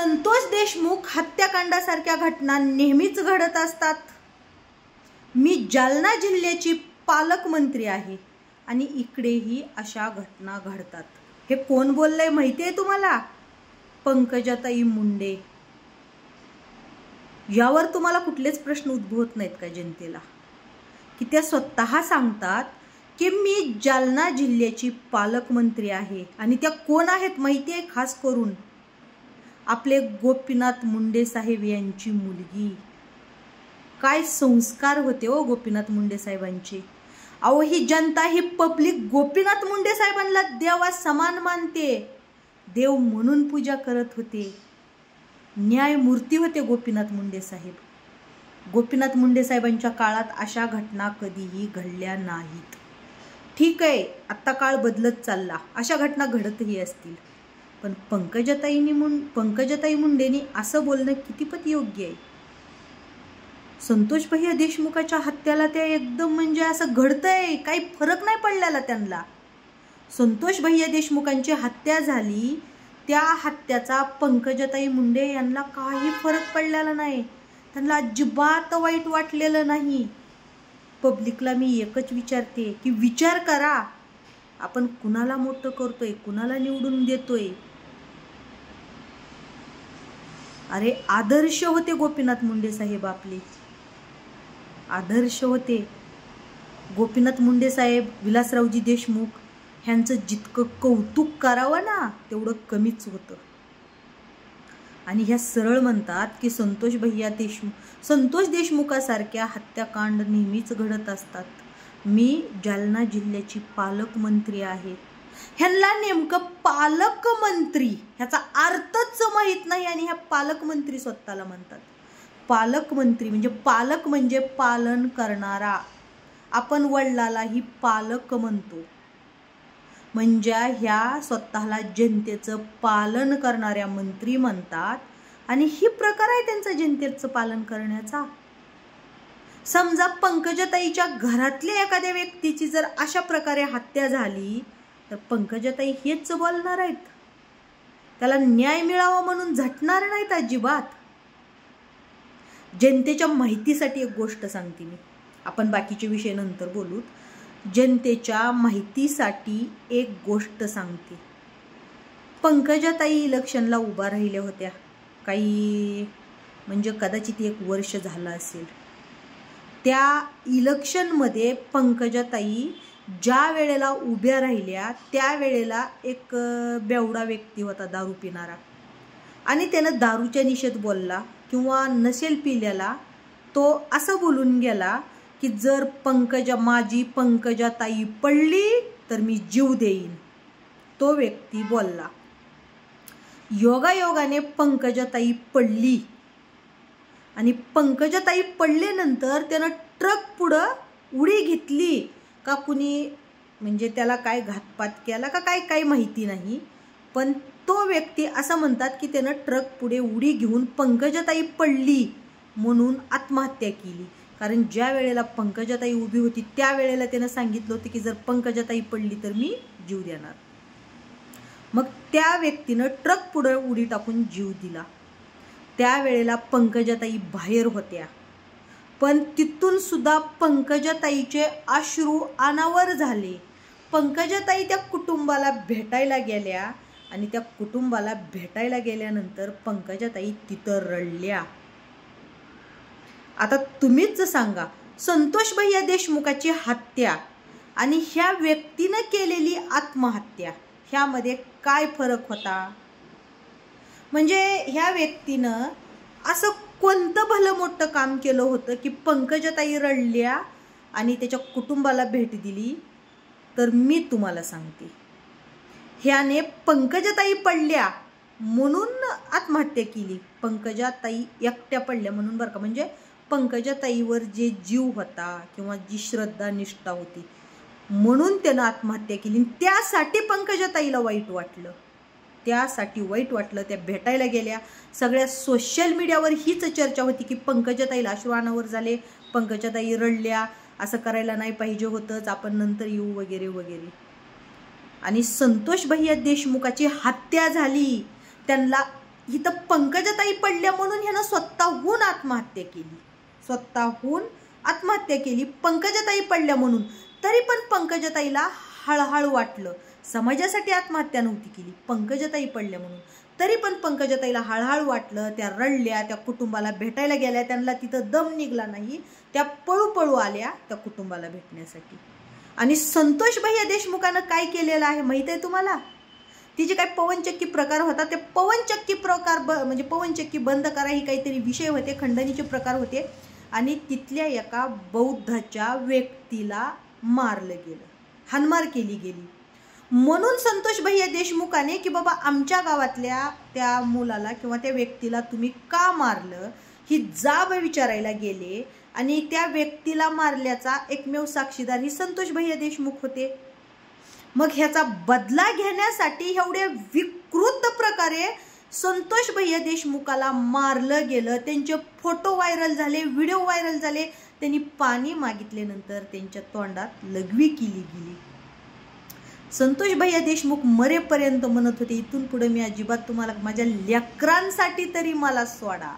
संतोष देशमुख हत्याकांडासारख्या घटना नेहमीच घडत असतात। मी जालना जिल्ह्याची पालकमंत्री आहे आणि इकडेही अशा घटना घडतात। हे कोण बोललंय माहिती आहे तुम्हाला? पंकजाताई मुंडे। यावर तुम्हाला कुठलेच प्रश्न उद्भवत नाहीत का जनतेला? की त्या स्वतः सांगतात की मी जालना जिल्ह्याची पालकमंत्री आहे आणि त्या कोण आहेत माहिती आहे? खास करून आपले गोपीनाथ मुंडे साहेब यांची मुलगी। काय संस्कार होते हो गोपीनाथ मुंडे साहेबांचे। अहो ही जनता ही पब्लिक गोपीनाथ मुंडे साहेबांना देवा समान मानते, देव म्हणून पूजा करत होते, न्यायमूर्ती होते गोपीनाथ मुंडे साहेब। गोपीनाथ मुंडे साहेबांच्या काळात अशा घटना कधीही घडल्या नाहीत। ठीक आहे, आता काळ बदलत चालला, अशा घटना घडतही असतील, पण पंकजाताई मुंडेंनी असं बोलणं कितीपत योग्य आहे? संतोष भैया देशमुखाच्या हत्याला त्या एकदम म्हणजे असं घडतंय, काही फरक नाही पडलेला त्यांना। संतोष भैया देशमुखांची हत्या झाली, त्या हत्याचा पंकजाताई मुंडे यांना काही फरक पडलेला नाही, त्यांना अजिबात वाईट वाटलेलं नाही। पब्लिकला मी एकच विचारते की विचार करा, आपण कुणाला मोठं करतोय, कुणाला निवडून देतोय? अरे आदर्श होते गोपीनाथ मुंडे साहेब, आपले आदर्श होते। गोपीनाथ मुंडे साहेब, विलासरावजी देशमुख ह्यांचं जितकं कौतुक करावं ना तेवढं कमीच होतं। आणि ह्या सरळ म्हणतात की संतोष देशमुखासारख्या हत्याकांड नेहमीच घडत असतात। मी जालना जिल्ह्याची पालकमंत्री आहे। ह्यांना नेमकं पालकमंत्री ह्याचा अर्थच माहित नाही आणि ह्या पालकमंत्री स्वतःला म्हणतात। पालकमंत्री म्हणजे पालक म्हणजे पालन करणारा। आपण वडिलालाही पालक म्हणतो, म्हणजे ह्या स्वतःला जनतेचं पालन करणाऱ्या मंत्री म्हणतात। आणि ही प्रकार आहे त्यांचा जनतेचं पालन करण्याचा। समजा पंकजाताईच्या घरातल्या एखाद्या व्यक्तीची जर अशा प्रकारे हत्या झाली तर पंकजाताई हेच बोलणार आहेत, त्याला न्याय मिळावा म्हणून झटणार नाहीत अजिबात। जनतेच्या माहितीसाठी एक गोष्ट सांगते मी, आपण बाकीचे विषय नंतर बोलू। जनतेच्या माहितीसाठी एक गोष्ट सांगते। पंकजाताई इलेक्शनला उभा राहिल्या होत्या, काही म्हणजे कदाचित 1 वर्ष झालं असेल। त्या इलेक्शनमध्ये पंकजाताई ज्या वेळेला उभ्या राहिल्या त्या वेळेला एक बेवडा व्यक्ती होता, दारू पिणारा, आणि त्यानं दारूच्या निषेध बोलला किंवा नसेल पिल्याला, तो असं बोलून गेला की जर माझी पंकजाताई पडली तर मी जीव देईन। तो व्यक्ती बोलला। योगायोगाने पंकजाताई पडली आणि पंकजाताई पडल्यानंतर त्यानं ट्रक पुढं उडी घेतली का कुणी म्हणजे त्याला काय घातपात केला का काय माहिती नाही, पण तो व्यक्ती असं म्हणतात की त्यानं ट्रक पुढे उडी घेऊन पंकजाताई पडली म्हणून आत्महत्या केली। कारण ज्या वेळेला पंकजाताई उभी होती त्या वेळेला त्यानं सांगितलं होतं की जर पंकजाताई पडली तर मी जीव देणार। मग त्या व्यक्तीनं ट्रक पुढे उडी टाकून जीव दिला। त्यावेळेला पंकजाताई बाहेर होत्या, पण तिथून सुद्धा पंकजाताईचे अश्रू अनावर झाले। पंकजाताई त्या कुटुंबाला भेटायला गेल्या आणि त्या कुटुंबाला भेटायला गेल्यानंतर पंकजाताई तिथं रडल्या। आता तुम्हीच सांगा, संतोष भैया देशमुखाची हत्या आणि ह्या व्यक्तीनं केलेली आत्महत्या ह्यामध्ये काय फरक होता? म्हणजे ह्या व्यक्तीनं असं कोणतं भलं मोठं काम केलं होतं की पंकजाताई रडल्या आणि त्याच्या कुटुंबाला भेट दिली? तर मी तुम्हाला सांगते, ह्याने पंकजाताई पडल्या म्हणून आत्महत्या केली। पंकजाताई एकट्या पडल्या म्हणून बरं का, म्हणजे पंकजाताईवर जे जीव होता किंवा जी श्रद्धा निष्ठा होती म्हणून त्यानं आत्महत्या केली। त्यासाठी पंकजाताईला वाईट वाटलं, त्या भेटायला गेल्या। सगळ्या सोशल मीडियावर हीच चर्चा होती की पंकजाताईला अश्रू अनावर झाले, पंकजाताई रडल्या, असं करायला नाही पाहिजे होतंच, आपण नंतर येऊ वगैरे वगैरे। आणि संतोष भैया देशमुखाची हत्या झाली, त्यांना इथं पंकजाताई पडल्या म्हणून ह्यानं स्वतःहून आत्महत्या केली, स्वतःहून आत्महत्या केली पंकजाताई पडल्या म्हणून. तरी पण पंकजाताईला हळहळ वाटलं. समाजासाठी आत्महत्या नव्हती केली, पंकजाताई पडल्या म्हणून. तरी पण पंकजाताईला हळहळ वाटलं. त्या रडल्या, त्या कुटुंबाला भेटायला गेल्या. त्यांना तिथं दम निघला नाही, त्या पळू आल्या त्या कुटुंबाला भेटण्यासाठी. आणि संतोष भैया देशमुखानं काय केलेलं आहे माहित आहे तुम्हाला? तिचे काय पवनचक्की प्रकार होता, ते पवनचक्की प्रकार म्हणजे पवनचक्की बंद करा ही काहीतरी विषय होते, खंडणीचे प्रकार होते. आणि तिथल्या एका बौद्धाच्या व्यक्तीला मारलं गेलं, हाणमार केली गेली. म्हणून संतोष भैया देशमुखाने की बाबा आमच्या गावातल्या त्या मुलाला किंवा त्या व्यक्तीला तुम्ही का मारलं ही जाब विचारायला गेले. आणि त्या व्यक्तीला मारल्याचा एकमेव साक्षीदार ही संतोष भैया देशमुख होते. मग ह्याचा बदला घेण्यासाठी एवढ्या विकृत प्रकारे संतोष भैया देशमुखाला मारलं गेलं. त्यांचे फोटो व्हायरल झाले, व्हिडिओ व्हायरल झाले. त्यांनी पाणी मागितल्यानंतर त्यांच्या तोंडात लघवी केली गेली. संतोष भैया देशमुख मरेपर्यंत म्हणत होते इथून पुढे मी अजिबात तुम्हाला माझ्या लेकरांसाठी तरी मला सोडा.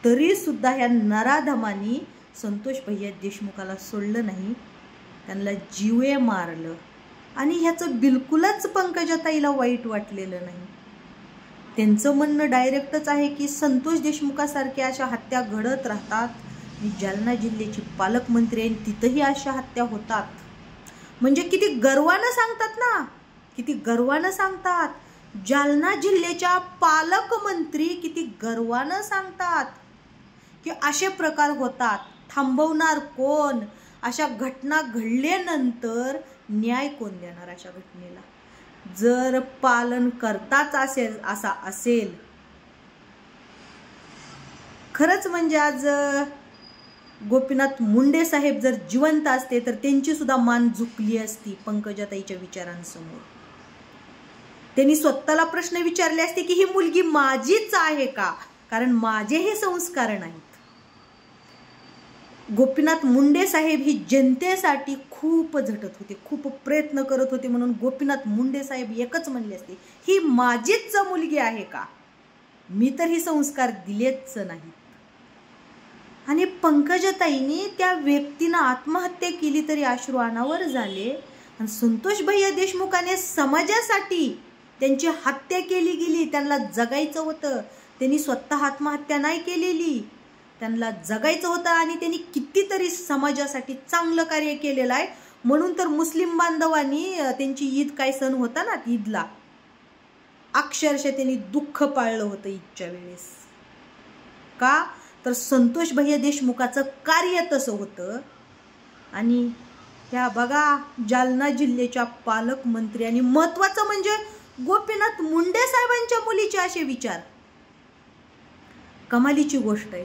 तरी सुद्धा ह्या नराधमांनी संतोष भैया देशमुखाला सोडलं नाही, त्यांना जीवे मारलं. आणि ह्याचं बिलकुलच पंकजाताईला वाईट वाटलेलं नाही. त्यांचं म्हणणं डायरेक्टच आहे की संतोष देशमुखासारख्या अशा हत्या घडत राहतात. मी जालना जिल्ह्याची पालकमंत्री आहे, तिथंही अशा हत्या होतात. म्हणजे किती गर्वानं सांगतात ना, किती गर्वानं सांगतात. जालना जिल्ह्याच्या पालकमंत्री किती गर्वानं सांगतात की असे प्रकार होतात. थांबवणार कोण? अशा घटना घडल्यानंतर न्याय कोण देणार अशा घटनेला? जर पालन करताच असेल खरंच म्हणजे आज गोपीनाथ मुंडे साहेब जर जिवंत असते तर त्यांची सुद्धा मान झुकली असती पंकजाताईच्या विचारांसमोर. त्यांनी स्वतःला प्रश्न विचारले असते की ही मुलगी माझीच आहे का? कारण माझे हे संस्कार नाहीत. गोपीनाथ मुंडे साहेब ही जनतेसाठी खूप झटत होते, खूप प्रयत्न करत होते. म्हणून गोपीनाथ मुंडे साहेब एकच म्हणले असते ही माझीच मुलगी आहे का? मी तर ही संस्कार दिलेच नाहीत. आणि पंकजाताईंनी त्या व्यक्तीनं आत्महत्या केली तरी अश्रू अनावर झाले. आणि संतोष भैया देशमुखाने समाजासाठी त्यांची हत्या केली गेली. त्यांना जगायचं होतं, त्यांनी स्वतः आत्महत्या नाही केलेली, त्यांना जगायचं होतं. आणि त्यांनी कितीतरी समाजासाठी चांगलं कार्य केलेलं आहे. म्हणून तर मुस्लिम बांधवांनी त्यांची ईद काय सण होता ना, ईदला अक्षरशः त्यांनी दुःख पाळलं होतं ईदच्या वेळेस. का तर संतोष भैया देशमुखाचं कार्य तसं होतं. आणि ह्या बघा जालना जिल्ह्याच्या पालकमंत्री आणि महत्वाचं म्हणजे गोपीनाथ मुंडे साहेबांच्या मुलीचे असे विचार. कमालीची गोष्ट आहे.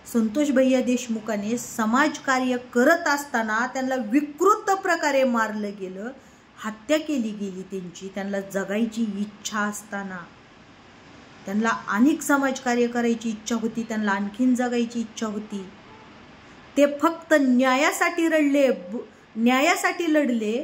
संतोष भैया देशमुखाने समाजकार्य करत असताना त्यांना विकृत प्रकारे मारलं गेलं, हत्या केली गेली त्यांची. त्यांना जगायची इच्छा असताना, त्यांना अनेक समाजकार्य करायची इच्छा होती, त्यांना आणखीन जगायची इच्छा होती. ते फक्त न्यायासाठी लढले.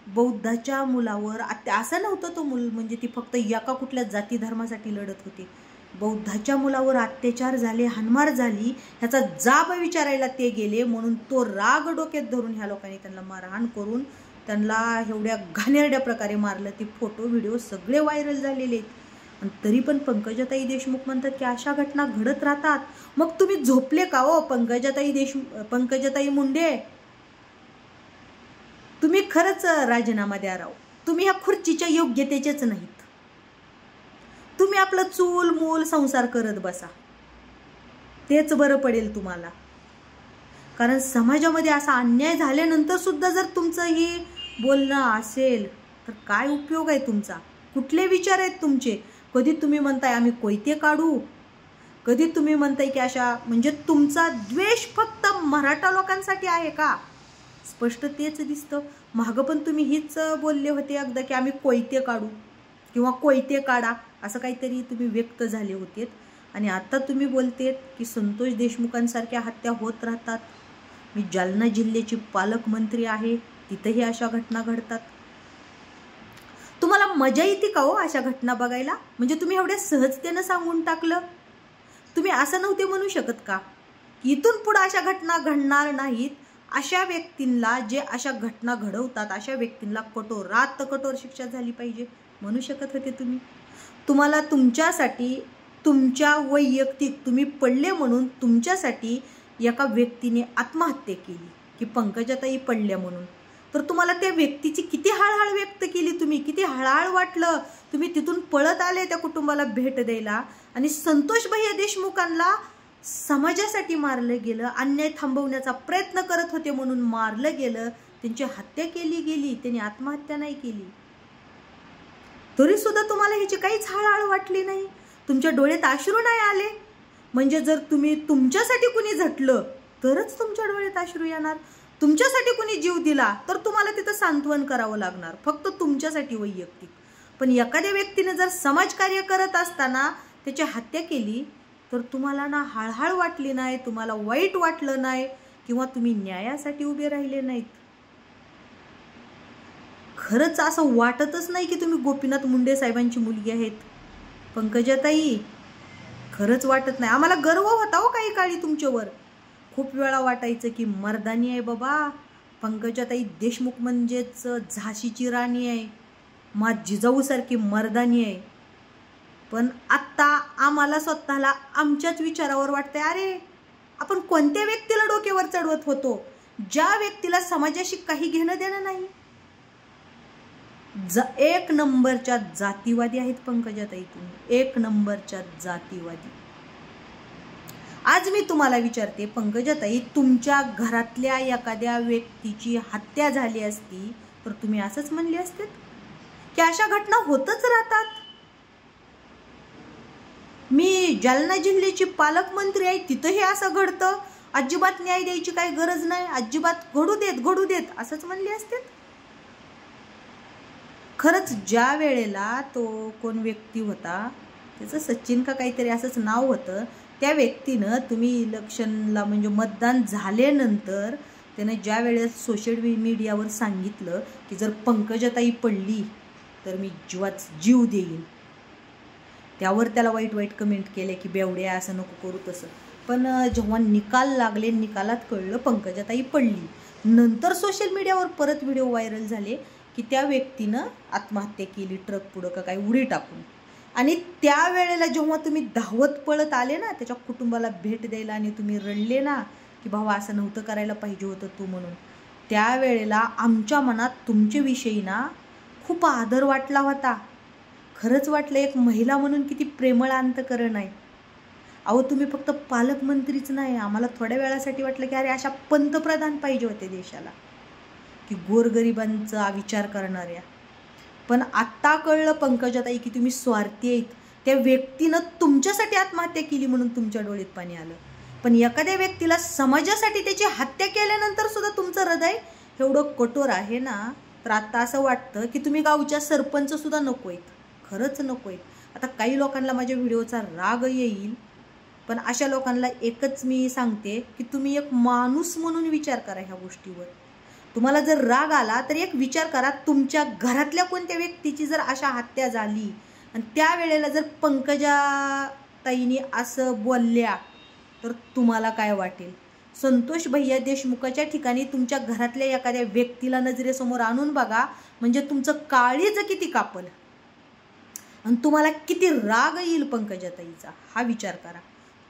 बौद्धाच्या मुलावर असं नव्हतं तो मूल म्हणजे ती फक्त एका कुठल्या जाती धर्मासाठी लढत होते. बौद्धाच्या मुलावर अत्याचार झाले, हाणमार झाली, ह्याचा जाब विचारायला ते गेले. म्हणून तो राग डोक्यात धरून ह्या लोकांनी त्यांना मारहाण करून त्यांना एवढ्या घाणेरड्या प्रकारे मारलं. ते फोटो व्हिडिओ सगळे व्हायरल झालेले आहेत. आणि तरी पण पंकजाताई देशमुख म्हणतात की अशा घटना घडत राहतात. मग तुम्ही झोपले का हो पंकजाताई मुंडे? तुम्ही खरंच राजीनामा द्या राव. तुम्ही ह्या खुर्चीच्या योग्यतेचेच नाहीत. तुम्ही आपलं चूल मूल संसार करत बसा, तेच बरं पडेल तुम्हाला. कारण समाजामध्ये असा अन्याय झाल्यानंतर सुद्धा जर तुमचं हे बोलणं असेल तर काय उपयोग आहे तुमचा? कुठले विचार आहेत तुमचे? कधी तुम्ही म्हणताय आम्ही कोयते काढू, कधी तुम्ही म्हणताय की अशा म्हणजे तुमचा द्वेष फक्त मराठा लोकांसाठी आहे का? स्पष्ट तेच दिसतं. मागं पण तुम्ही हीच बोलले होते अगदा की आम्ही कोयते काढू किंवा कोयते काढा असं काहीतरी तुम्ही व्यक्त झाले होते. आणि आता तुम्ही बोलतेत की संतोष देशमुखांसारख्या हत्या होत राहतात. मी जालना जिल्ह्याची पालकमंत्री आहे, तिथेही अशा घटना घडतात. तुम्हाला मजा येते का हो अशा घटना बघायला? म्हणजे तुम्ही एवढ्या सहजतेनं सांगून टाकलं. तुम्ही असं नव्हते म्हणू शकत का की इथून पुढे अशा घटना घडणार नाहीत, अशा व्यक्तींना, जे अशा घटना घडवतात अशा व्यक्तींना कठोरात कठोर शिक्षा झाली पाहिजे, म्हणू शकत होते तुम्ही. तुम्हाला तुमच्यासाठी, तुमच्या वैयक्तिक तुम्ही पडले म्हणून तुमच्यासाठी एका व्यक्तीने आत्महत्या केली की पंकजाताई पडल्या म्हणून, तर तुम्हाला त्या व्यक्तीची किती हळहळ व्यक्त केली तुम्ही, किती हळहळ वाटलं. तुम्ही तिथून पळत आले त्या कुटुंबाला भेट द्यायला, आणि संतोष भैया देशमुखांना समाजासाठी मारलं गेलं, अन्याय थांबवण्याचा प्रयत्न करत होते म्हणून मारलं गेलं, त्यांची हत्या केली गेली, त्यांनी आत्महत्या नाही केली. तरी सुद्धा तुम्हाला ह्याची काहीच हळहळ वाटली नाही, तुमच्या डोळ्यात अश्रू नाही आले. म्हणजे जर तुम्ही तुमच्यासाठी कुणी झटलं तरच तुमच्या डोळ्यात अश्रू येणार, तुमच्यासाठी कुणी जीव दिला तर तुम्हाला तिथं सांत्वन करावं लागणार, फक्त तुमच्यासाठी वैयक्तिक. पण एखाद्या व्यक्तीने जर समाजकार्य करत असताना त्याची हत्या केली तर तुम्हाला ना हळहळ वाटली नाही, तुम्हाला वाईट वाटलं नाही, किंवा तुम्ही न्यायासाठी उभे राहिले नाहीत. खरंच असं वाटतच नाही की तुम्ही गोपीनाथ मुंडे साहेबांची मुलगी आहेत पंकजाताई, खरंच वाटत नाही. आम्हाला गर्व होता हो काही काळी तुमच्यावर, खूप वेळा वाटायचं की मर्दानी आहे बाबा पंकजाताई देशमुख, म्हणजेच झाशीची राणी आहे, मा जिजाऊसारखी मर्दानी आहे. पण आत्ता आम्हाला स्वतःला आमच्याच विचारावर वाटतंय, अरे आपण कोणत्या व्यक्तीला डोक्यावर चढवत होतो, ज्या व्यक्तीला समाजाशी काही घेणं देणं नाही. एक नंबरच्या जातीवादी आहेत पंकजाताई तुम्ही, एक नंबरच्या जातीवादी. आज मी तुम्हाला विचारते पंकजाताई, तुमच्या घरातल्या एखाद्या व्यक्तीची हत्या झाली असती तर तुम्ही असंच म्हणले असते की अशा घटना होतच राहतात. मी जालना जिल्ह्याची पालकमंत्री आहे, तिथंही असं घडतं, अजिबात न्याय द्यायची काही गरज नाही, अजिबात घडू देत असंच म्हणले असते. खरंच ज्या वेळेला तो कोण व्यक्ती होता, त्याचं सचिन का काहीतरी असंच नाव होतं, त्या व्यक्तीनं तुम्ही इलेक्शनला म्हणजे मतदान झाल्यानंतर त्यानं ज्या वेळेस सोशल मीडियावर सांगितलं की जर पंकजाताई पडली तर मी जीव देईन, त्यावर त्याला वाईट कमेंट केले की बेवड्या असं नको करू तसं. पण जेव्हा निकाल लागले, निकालात कळलं पंकजाताई पडली, नंतर सोशल मीडियावर परत व्हिडिओ व्हायरल झाले की त्या व्यक्तीनं आत्महत्या केली ट्रक पुढं का काही उडी टाकून. आणि त्यावेळेला जेव्हा तुम्ही धावत पळत आले ना त्याच्या कुटुंबाला भेट द्यायला, आणि तुम्ही रडले ना की भावा असं नव्हतं करायला पाहिजे होतं तू म्हणून, त्यावेळेला आमच्या मनात तुमच्याविषयी ना खूप आदर वाटला होता. खरंच वाटलं एक महिला म्हणून किती प्रेमळ अंतकरण आहे. अहो तुम्ही फक्त पालकमंत्रीच नाही, आम्हाला थोड्या वेळासाठी वाटलं की अरे अशा पंतप्रधान पाहिजे होते देशाला, की गोरगरिबांचा विचार करणाऱ्या. पण आत्ता कळलं पंकजाताई की तुम्ही स्वार्थी आहेत. त्या व्यक्तीनं तुमच्यासाठी आत्महत्या केली म्हणून तुमच्या डोळ्यात पाणी आलं, पण एखाद्या व्यक्तीला समाजासाठी त्याची हत्या केल्यानंतर सुद्धा तुमचं हृदय एवढं कठोर आहे ना, तर आता असं वाटतं की तुम्ही गावच्या सरपंच सुद्धा नको आहेत, खरंच नको आहेत. आता काही लोकांना माझ्या व्हिडिओचा राग येईल, पण अशा लोकांना एकच मी सांगते की तुम्ही एक माणूस म्हणून विचार करा ह्या गोष्टीवर. तुम्हाला जर राग आला तर एक विचार करा, तुमच्या घरातल्या कोणत्या व्यक्तीची जर अशा हत्या झाली आणि त्यावेळेला जर पंकजाताईंनी असं बोलल्या तर तुम्हाला काय वाटेल. संतोष भैया देशमुखाच्या ठिकाणी तुमच्या घरातल्या एखाद्या व्यक्तीला नजरेसमोर आणून बघा, म्हणजे तुमचं काळीज किती कापल आणि तुम्हाला किती राग येईल पंकजाताईचा, हा विचार करा.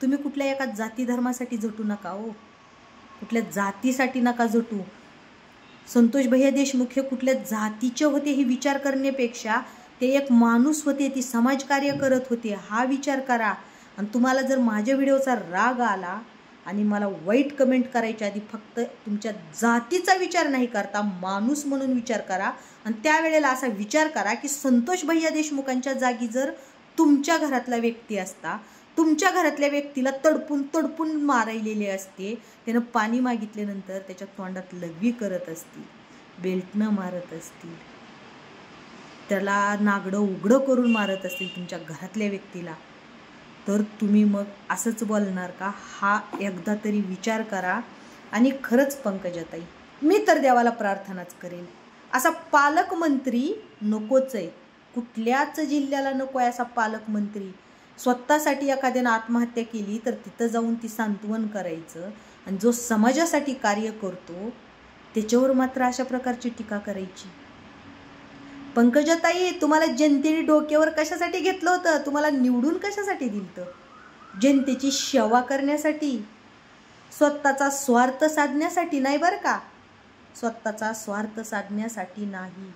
तुम्ही कुठल्या एका जाती धर्मासाठी झटू नका हो, कुठल्या जातीसाठी नका झटू. संतोष भैया देशमुख हे कुठल्या जातीचे होते हे विचार करण्यापेक्षा ते एक माणूस होते, ती समाजकार्य करत होते, हा विचार करा. आणि तुम्हाला जर माझ्या व्हिडिओचा राग आला आणि मला वाईट कमेंट करायच्या आधी फक्त तुमच्या जातीचा विचार नाही करता, माणूस म्हणून विचार करा. आणि त्यावेळेला असा विचार करा की संतोष भैया देशमुखांच्या जागी जर तुमच्या घरातला व्यक्ती असता, तुमच्या घरातल्या व्यक्तीला तडपून मारलेले असते, त्यानं पाणी मागितल्यानंतर त्याच्या तोंडात लघवी करत असतील, बेल्टनं मारत असतील, त्याला नागडं उघडं करून मारत असतील तुमच्या घरातल्या व्यक्तीला, तर तुम्ही मग असंच बोलणार का? हा एकदा तरी विचार करा. आणि खरंच पंकजाताई, मी तर देवाला प्रार्थनाच करेल, असा पालकमंत्री नकोच आहे. कुठल्याच जिल्ह्याला नको आहे असा पालकमंत्री. स्वतःसाठी एखाद्यानं आत्महत्या केली तर तिथं जाऊन ती सांत्वन करायचं, आणि जो समाजासाठी कार्य करतो त्याच्यावर मात्र अशा प्रकारची टीका करायची. पंकजाताई, तुम्हाला जनतेने डोक्यावर कशासाठी घेतलं होतं? तुम्हाला निवडून कशासाठी दिलं? जनतेची सेवा करण्यासाठी, स्वतःचा स्वार्थ साधण्यासाठी नाही बरं का, स्वतःचा स्वार्थ साधण्यासाठी नाही.